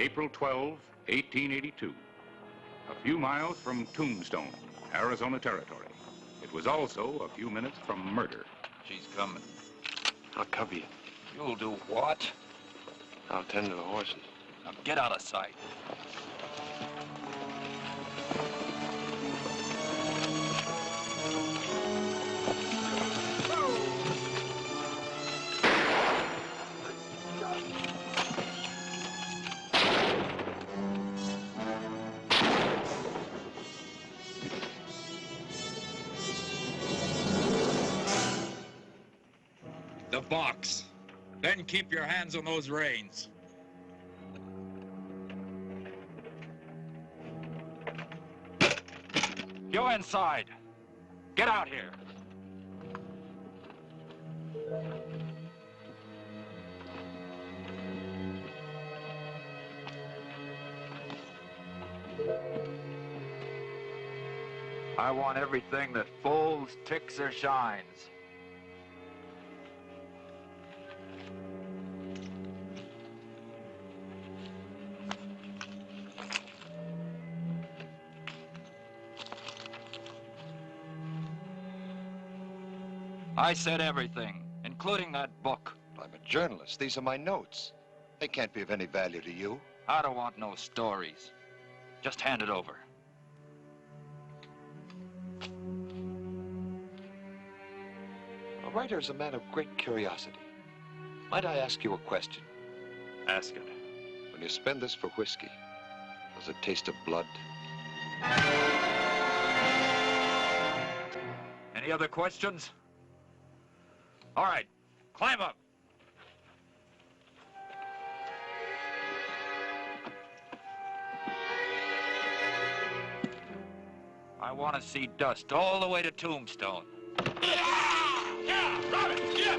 April 12, 1882. A few miles from Tombstone, Arizona Territory. It was also a few minutes from murder. She's coming. I'll cover you. You'll do what? I'll tend to the horses. Now get out of sight. The box. Then keep your hands on those reins. You inside. Get out here. I want everything that folds, ticks, or shines. I said everything, including that book. I'm a journalist. These are my notes. They can't be of any value to you. I don't want no stories. Just hand it over. A writer is a man of great curiosity. Might I ask you a question? Ask it. When you spend this for whiskey, does it taste of blood? Any other questions? All right, climb up. I want to see dust all the way to Tombstone. Yeah, run it, yeah.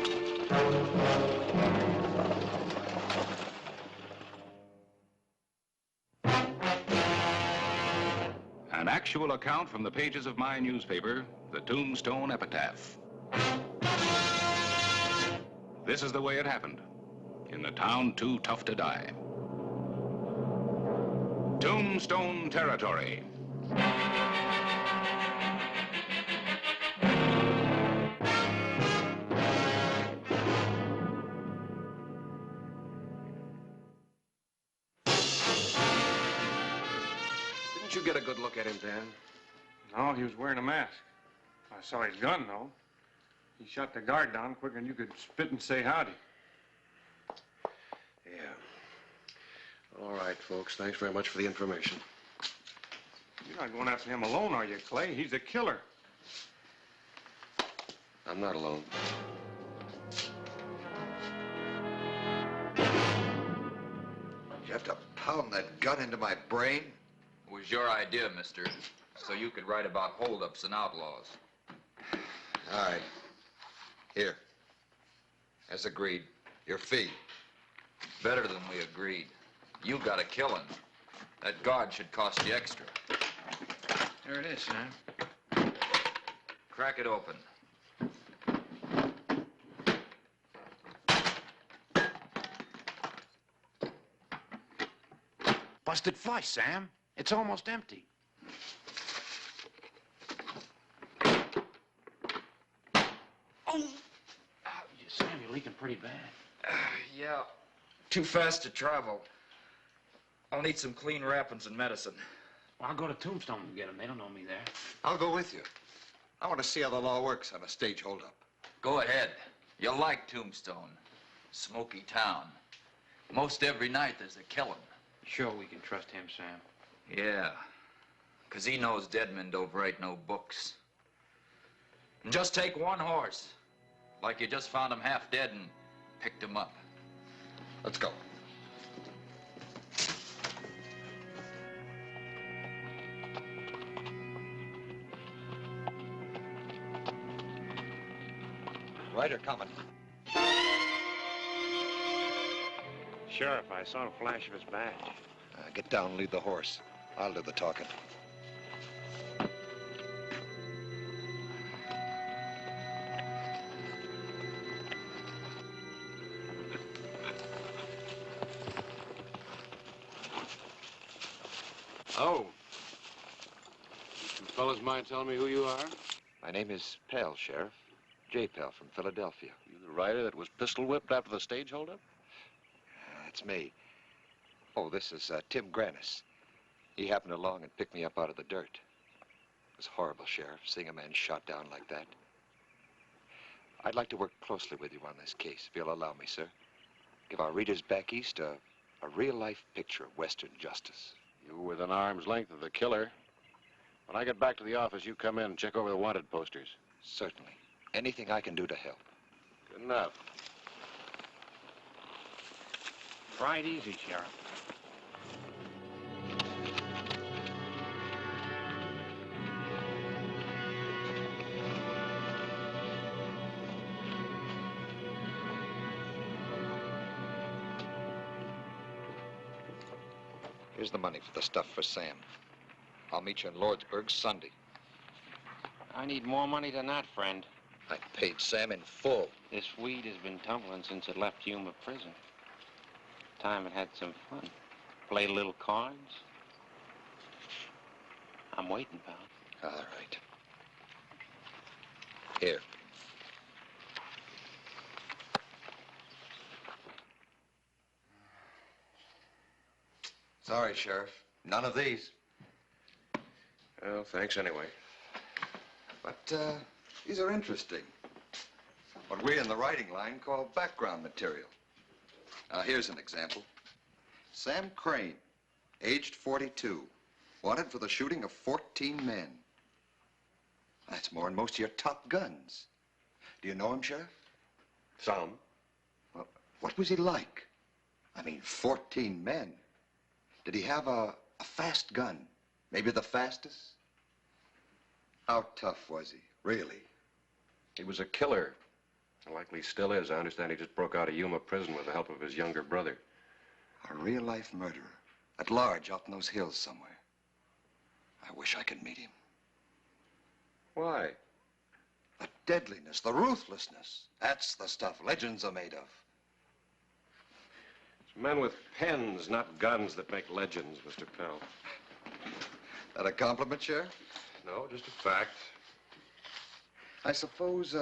An actual account from the pages of my newspaper, the Tombstone Epitaph. This is the way it happened, in the town too tough to die. Tombstone Territory. Didn't you get a good look at him, Dan? No, he was wearing a mask. I saw his gun, though. He shot the guard down quicker than you could spit and say howdy. Yeah. All right, folks. Thanks very much for the information. You're not going after him alone, are you, Clay? He's a killer. I'm not alone. You have to pound that gun into my brain? It was your idea, mister, so you could write about holdups and outlaws. All right. Here. As agreed, your fee. Better than we agreed. You got a killing. That guard should cost you extra. There it is, Sam. Crack it open. Busted flush, Sam. It's almost empty. Oh! Sam, you're leaking pretty bad. Yeah. Too fast to travel. I'll need some clean wrappings and medicine. Well, I'll go to Tombstone and get them. They don't know me there. I'll go with you. I want to see how the law works on a stage holdup. Go ahead. You'll like Tombstone. Smoky town. Most every night there's a killing. Sure we can trust him, Sam. Yeah. 'Cause he knows dead men don't write no books. And just take one horse. Like you just found him half dead and picked him up. Let's go. Ryder coming. Sheriff, I saw a flash of his badge. Get down and lead the horse. I'll do the talking. Oh. You fellas mind telling me who you are? My name is Pell, Sheriff. J. Pell from Philadelphia. You the rider that was pistol whipped after the stage holdup? That's me. Oh, this is Tim Grannis. He happened along and picked me up out of the dirt. It was horrible, Sheriff, seeing a man shot down like that. I'd like to work closely with you on this case, if you'll allow me, sir. Give our readers back east a real-life picture of Western justice. You were within arm's length of the killer. When I get back to the office, you come in and check over the wanted posters. Certainly. Anything I can do to help. Good enough. Ride easy, Sheriff. Here's the money for the stuff for Sam. I'll meet you in Lordsburg Sunday. I need more money than that, friend. I paid Sam in full. This weed has been tumbling since it left Yuma prison. Time it had some fun. Played a little cards. I'm waiting, pal. All right. Here. Sorry, Sheriff. None of these. Well, thanks anyway. But these are interesting. What we in the writing line call background material. Now, here's an example. Sam Crane, aged 42, wanted for the shooting of 14 men. That's more than most of your top guns. Do you know him, Sheriff? Some. Well, what was he like? I mean, 14 men. Did he have a fast gun? Maybe the fastest? How tough was he, really? He was a killer. Likely still is. I understand he just broke out of Yuma prison with the help of his younger brother. A real-life murderer. At large, out in those hills somewhere. I wish I could meet him. Why? The deadliness, the ruthlessness. That's the stuff legends are made of. It's men with pens, not guns, that make legends, Mr. Pell. That a compliment, Sheriff? No, just a fact. I suppose,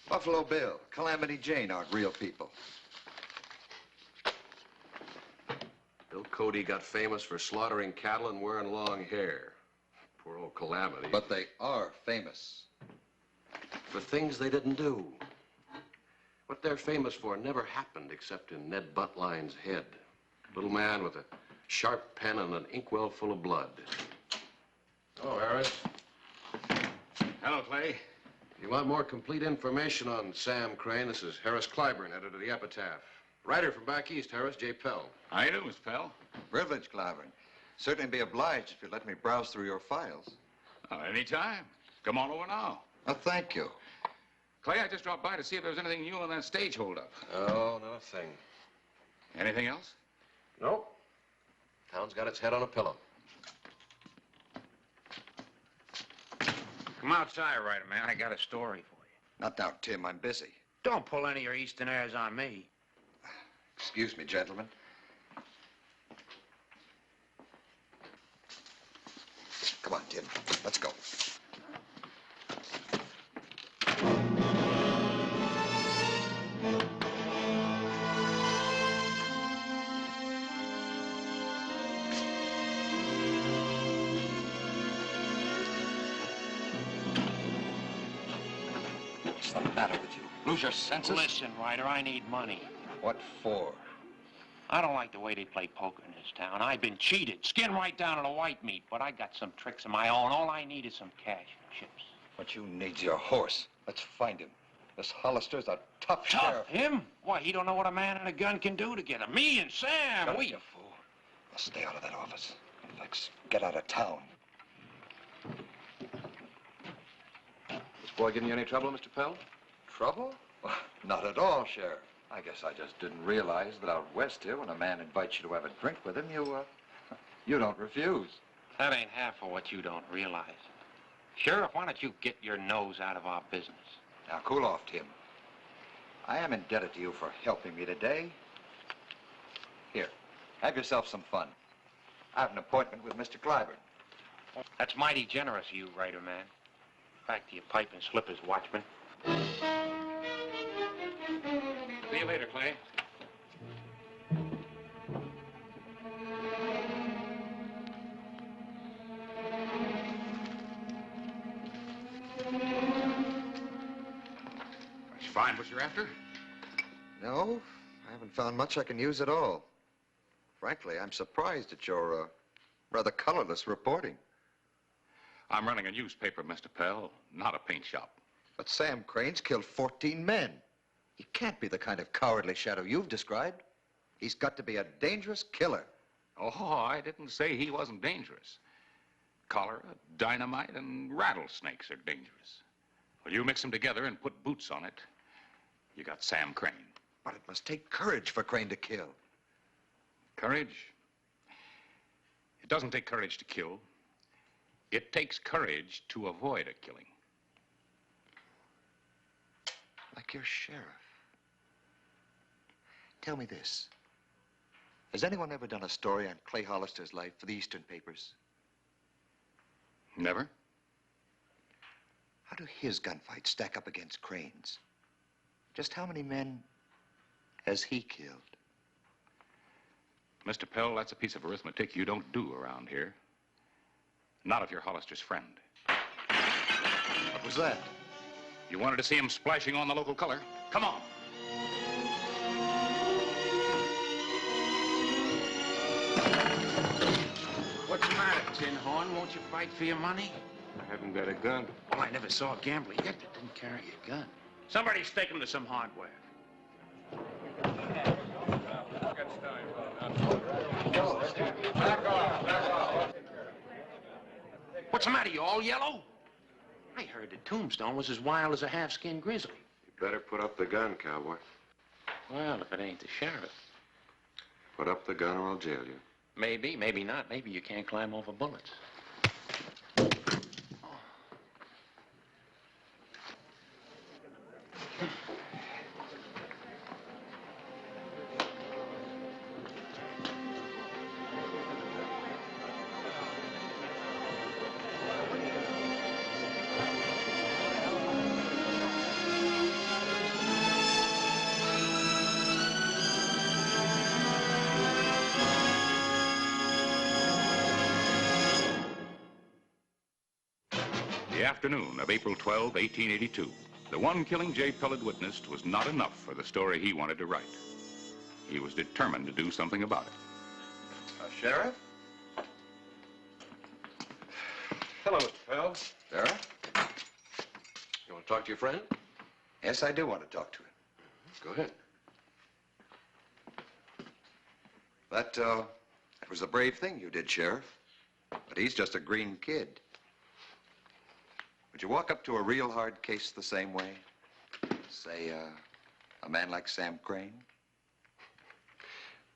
Buffalo Bill, Calamity Jane aren't real people. Bill Cody got famous for slaughtering cattle and wearing long hair. Poor old Calamity. But they are famous. For things they didn't do. What they're famous for never happened except in Ned Buntline's head. Little man with a sharp pen and an inkwell full of blood. Oh, Harris. Hello, Clay. You want more complete information on Sam Crane? This is Harris Clyburn, editor of the Epitaph. Writer from back east, Harris, J. Pell. How you doing, Miss Pell? Privilege, Clyburn. Certainly be obliged if you'd let me browse through your files. Anytime. Come on over now. Oh, thank you. Clay, I just dropped by to see if there was anything new on that stage holdup. Oh, not a thing. Anything else? Nope. Town's got its head on a pillow. Come outside, Ryder, man. I got a story for you. Not now, Tim. I'm busy. Don't pull any of your eastern airs on me. Excuse me, gentlemen. Come on, Tim. Let's go. What's the matter with you? Lose your senses? Listen, Ryder, I need money. What for? I don't like the way they play poker in this town. I've been cheated, skinned right down to the white meat, but I got some tricks of my own. All I need is some cash and chips. What you need's your horse. Let's find him. This Hollister's a tough Tough? sheriff. Him? Why, he don't know what a man and a gun can do together. Me and Sam, Shut we... up, you fool. Now stay out of that office. Let's get out of town. This boy giving you any trouble, Mr. Pell? Trouble? Well, not at all, Sheriff. I guess I just didn't realize that out west here, when a man invites you to have a drink with him, you don't refuse. That ain't half of what you don't realize. Sheriff, why don't you get your nose out of our business? Now, cool off, Tim. I am indebted to you for helping me today. Here, have yourself some fun. I have an appointment with Mr. Clyburn. That's mighty generous of you, writer man. Back to your pipe and slippers, watchman. See you later, Clay. Did you find what you're after? No, I haven't found much I can use at all. Frankly, I'm surprised at your rather colorless reporting. I'm running a newspaper, Mr. Pell, not a paint shop. But Sam Crane's killed 14 men. He can't be the kind of cowardly shadow you've described. He's got to be a dangerous killer. Oh, I didn't say he wasn't dangerous. Cholera, dynamite, and rattlesnakes are dangerous. Well, you mix them together and put boots on it, you got Sam Crane. But it must take courage for Crane to kill. Courage? It doesn't take courage to kill. It takes courage to avoid a killing. Like your sheriff. Tell me this. Has anyone ever done a story on Clay Hollister's life for the Eastern papers? Never? How do his gunfights stack up against Crane's? Just how many men has he killed? Mr. Pell, that's a piece of arithmetic you don't do around here. Not if you're Hollister's friend. What was that? You wanted to see him splashing on the local color? Come on. What's the matter, Tin Horn? Won't you fight for your money? I haven't got a gun. Well, I never saw a gambler yet that didn't carry a gun. Somebody take him to some hardware. What's the matter? You all yellow? I heard that Tombstone was as wild as a half-skinned grizzly. You better put up the gun, cowboy. Well, if it ain't the sheriff. Put up the gun or I'll jail you. Maybe, maybe not. Maybe you can't climb over bullets. The afternoon of April 12, 1882. The one killing J. Pell had witnessed was not enough for the story he wanted to write. He was determined to do something about it. Sheriff? Hello, Mr. Pell. Sheriff? You want to talk to your friend? Yes, I do want to talk to him. Go ahead. That was a brave thing you did, Sheriff. But he's just a green kid. Would you walk up to a real hard case the same way? Say, a man like Sam Crane?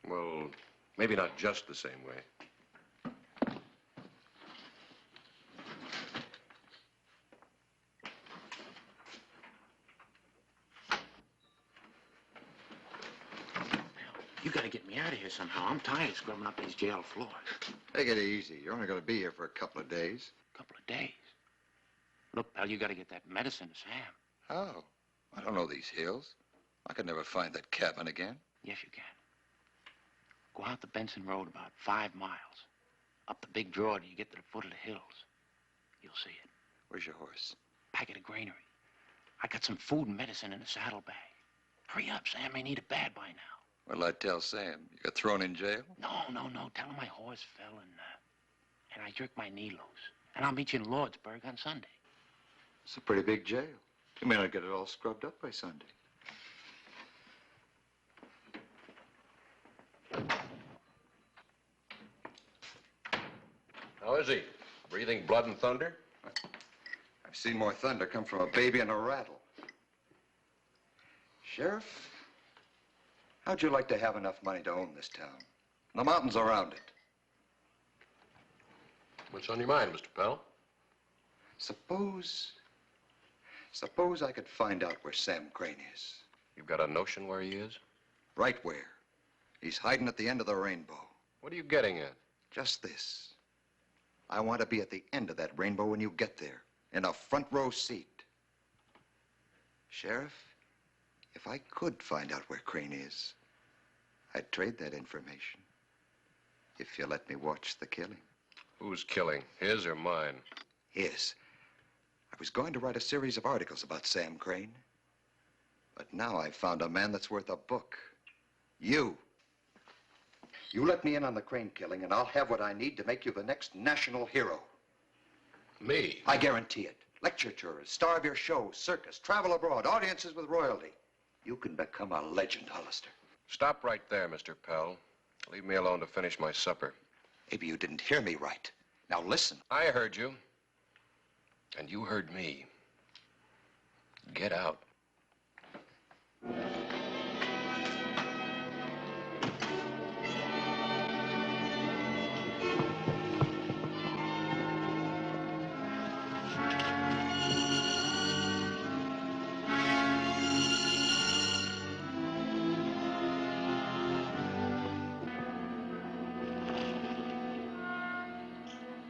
Well, maybe not just the same way. You gotta get me out of here somehow. I'm tired of scrubbing up these jail floors. Take it easy. You're only going to be here for a couple of days. Couple of days. Look, pal, you gotta get that medicine to Sam. How? I don't know these hills. I could never find that cabin again. Yes, you can. Go out the Benson Road about 5 miles. Up the big draw till you get to the foot of the hills. You'll see it. Where's your horse? Back at the granary. I got some food and medicine in a saddlebag. Hurry up, Sam may need it bad by now. What'll I tell Sam? You got thrown in jail? No. Tell him my horse fell and I jerked my knee loose. And I'll meet you in Lordsburg on Sunday. It's a pretty big jail. You may not get it all scrubbed up by Sunday. How is he? Breathing blood and thunder? I've seen more thunder come from a baby and a rattle. Sheriff, how'd you like to have enough money to own this town? The mountains around it. What's on your mind, Mr. Pell? Suppose I could find out where Sam Crane is. You've got a notion where he is? Right where? He's hiding at the end of the rainbow. What are you getting at? Just this. I want to be at the end of that rainbow when you get there, in a front row seat. Sheriff, if I could find out where Crane is, I'd trade that information. If you let me watch the killing. Who's killing? His or mine? His. I was going to write a series of articles about Sam Crane. But now I've found a man that's worth a book. You. You let me in on the Crane killing, and I'll have what I need to make you the next national hero. Me? I guarantee it. Lecture tours, star of your show, circus, travel abroad, audiences with royalty. You can become a legend, Hollister. Stop right there, Mr. Pell. Leave me alone to finish my supper. Maybe you didn't hear me right. Now listen. I heard you. And you heard me. Get out.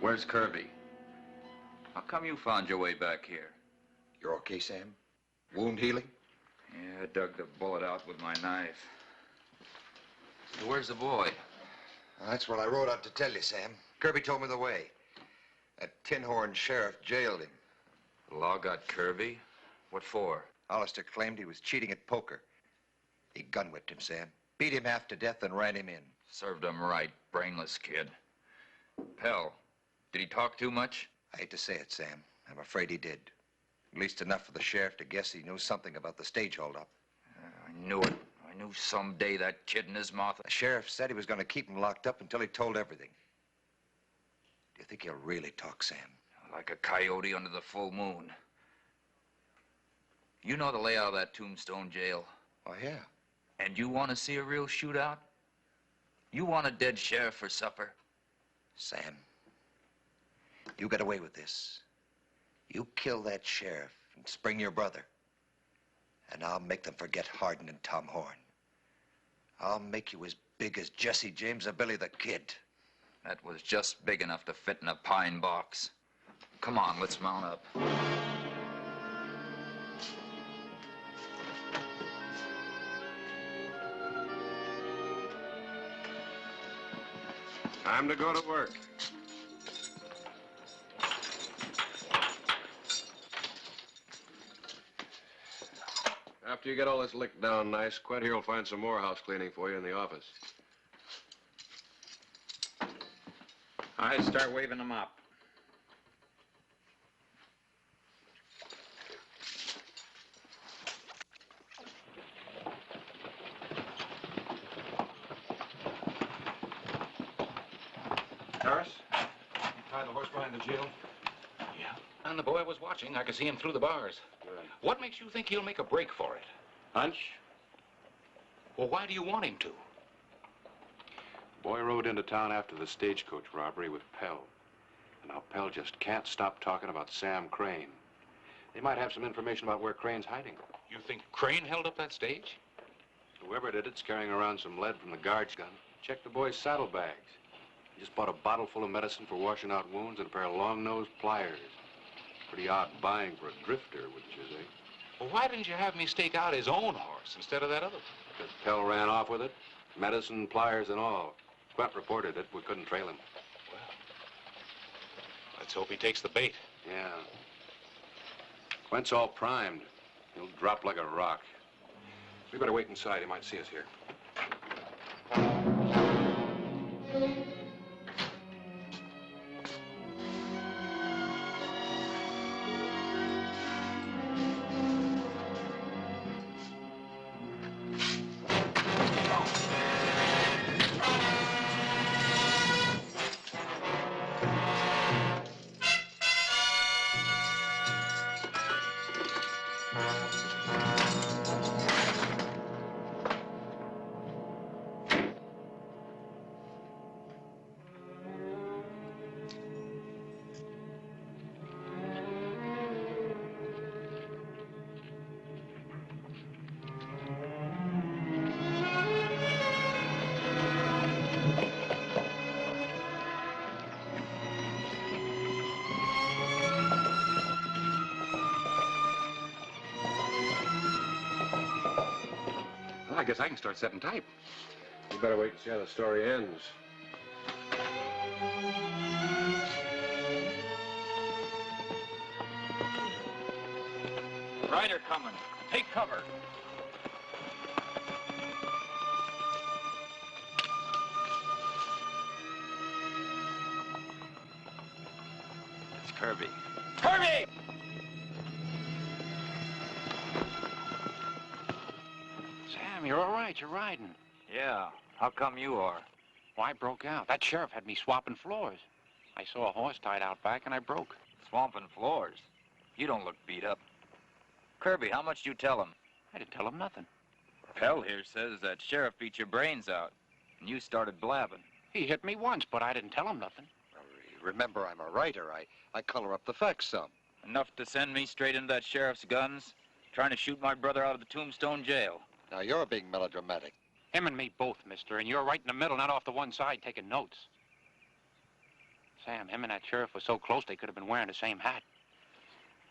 Where's Kirby? How come you found your way back here? You're okay, Sam? Wound healing? Yeah, I dug the bullet out with my knife. So where's the boy? That's what I rode out to tell you, Sam. Kirby told me the way. That tin-horn sheriff jailed him. The law got Kirby? What for? Hollister claimed he was cheating at poker. He gun-whipped him, Sam. Beat him half to death and ran him in. Served him right, brainless kid. Pell, did he talk too much? I hate to say it, Sam. I'm afraid he did. At least enough for the sheriff to guess he knew something about the stage holdup. I knew it. I knew someday that kid in his mouth. The sheriff said he was going to keep him locked up until he told everything. Do you think he'll really talk, Sam? Like a coyote under the full moon. You know the layout of that Tombstone jail. Oh, yeah. And you want to see a real shootout? You want a dead sheriff for supper? Sam, you get away with this. You kill that sheriff and spring your brother. And I'll make them forget Hardin and Tom Horn. I'll make you as big as Jesse James or Billy the Kid. That was just big enough to fit in a pine box. Come on, let's mount up. Time to go to work. After you get all this licked down nice, Quint here will find some more house cleaning for you in the office. I'd start waving them up. Harris, you tied the horse behind the jail? Yeah. And the boy was watching. I could see him through the bars. Good. What makes you think he'll make a break for it? Hunch? Well, why do you want him to? Boy rode into town after the stagecoach robbery with Pell. And now Pell just can't stop talking about Sam Crane. They might have some information about where Crane's hiding. You think Crane held up that stage? Whoever did it's carrying around some lead from the guard's gun. Check the boy's saddlebags. He just bought a bottle full of medicine for washing out wounds and a pair of long-nosed pliers. Pretty odd buying for a drifter, wouldn't you say? Well, why didn't you have me stake out his own horse instead of that other one? Because Pell ran off with it. Medicine, pliers, and all. Quint reported it. We couldn't trail him. Well, let's hope he takes the bait. Yeah. Quint's all primed. He'll drop like a rock. We better wait inside. He might see us here. guess I can start setting type. You better wait and see how the story ends. Rider coming. Take cover. It's Kirby. Kirby! Sam, you're all right. You're riding. Yeah. How come you are? Well, I broke out. That sheriff had me swapping floors. I saw a horse tied out back, and I broke. Swamping floors. You don't look beat up. Kirby, how much did you tell him? I didn't tell him nothing. Pell here says that sheriff beat your brains out, and you started blabbing. He hit me once, but I didn't tell him nothing. Remember, I'm a writer. I color up the facts some. Enough to send me straight into that sheriff's guns, trying to shoot my brother out of the Tombstone jail. Now, you're being melodramatic. Him and me both, mister, and you're right in the middle, not off to one side taking notes. Sam, him and that sheriff were so close they could have been wearing the same hat.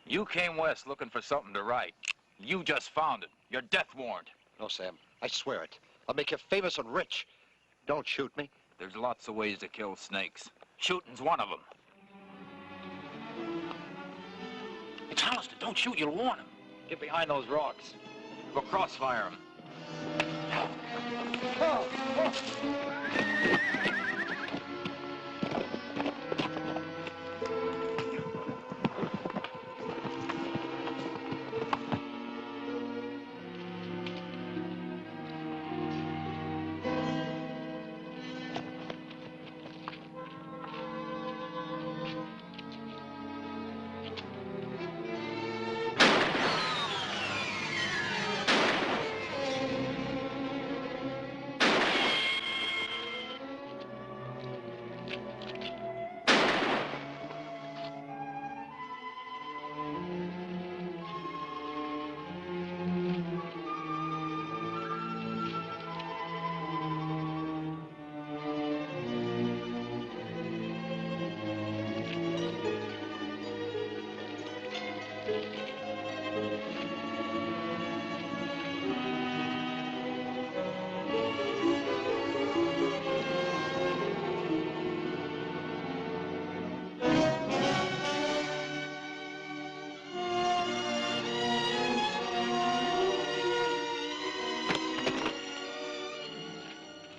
You came west looking for something to write. You just found it. Your death warrant. No, Sam, I swear it. I'll make you famous and rich. Don't shoot me. There's lots of ways to kill snakes. Shooting's one of them. It's Hollister. Don't shoot. You'll warn him. Get behind those rocks. Go crossfire him.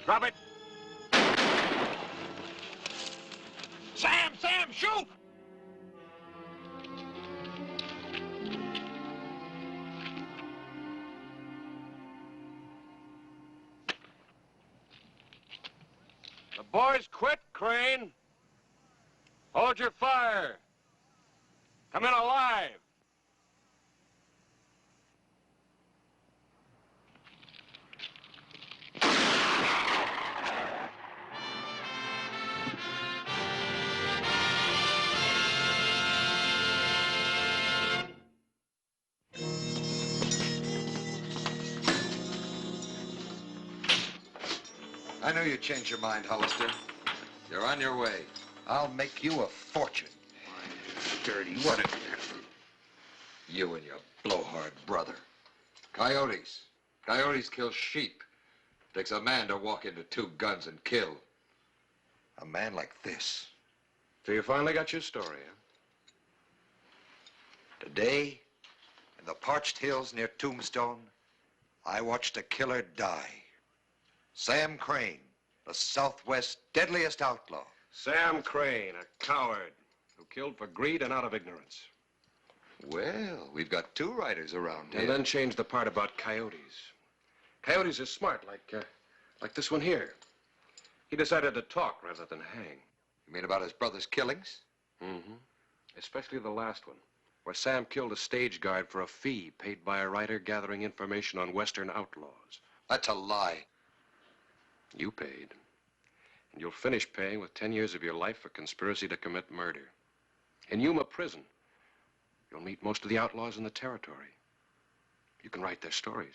Drop it. Sam, shoot! The boys quit, Crane. Hold your fire. Come in alive. I know you changed your mind, Hollister. You're on your way. I'll make you a fortune. Dirty, what a... You and your blowhard brother. Coyotes. Coyotes kill sheep. Takes a man to walk into two guns and kill. A man like this. So you finally got your story, huh? Today, in the parched hills near Tombstone, I watched a killer die. Sam Crane, the Southwest's deadliest outlaw. Sam Crane, a coward who killed for greed and out of ignorance. Well, we've got two writers around here. And then changed the part about coyotes. Coyotes are smart, like this one here. He decided to talk rather than hang. You mean about his brother's killings? Mm-hmm. Especially the last one, where Sam killed a stage guard for a fee paid by a writer gathering information on Western outlaws. That's a lie. You paid. And you'll finish paying with 10 years of your life for conspiracy to commit murder. In Yuma prison, you'll meet most of the outlaws in the territory. You can write their stories.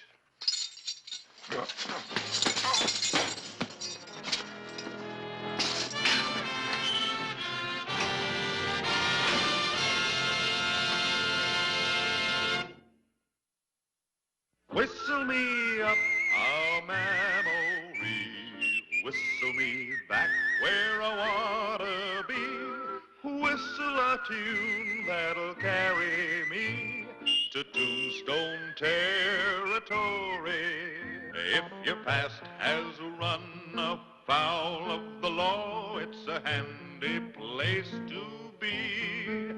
Whistle me up a me back where I wanna be. Whistle a tune that'll carry me to Tombstone territory. If your past has run afoul of the law, it's a handy place to be.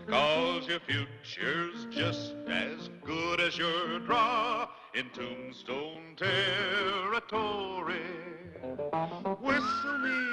'Cause your future's just as good as your draw in Tombstone territory. Whistle me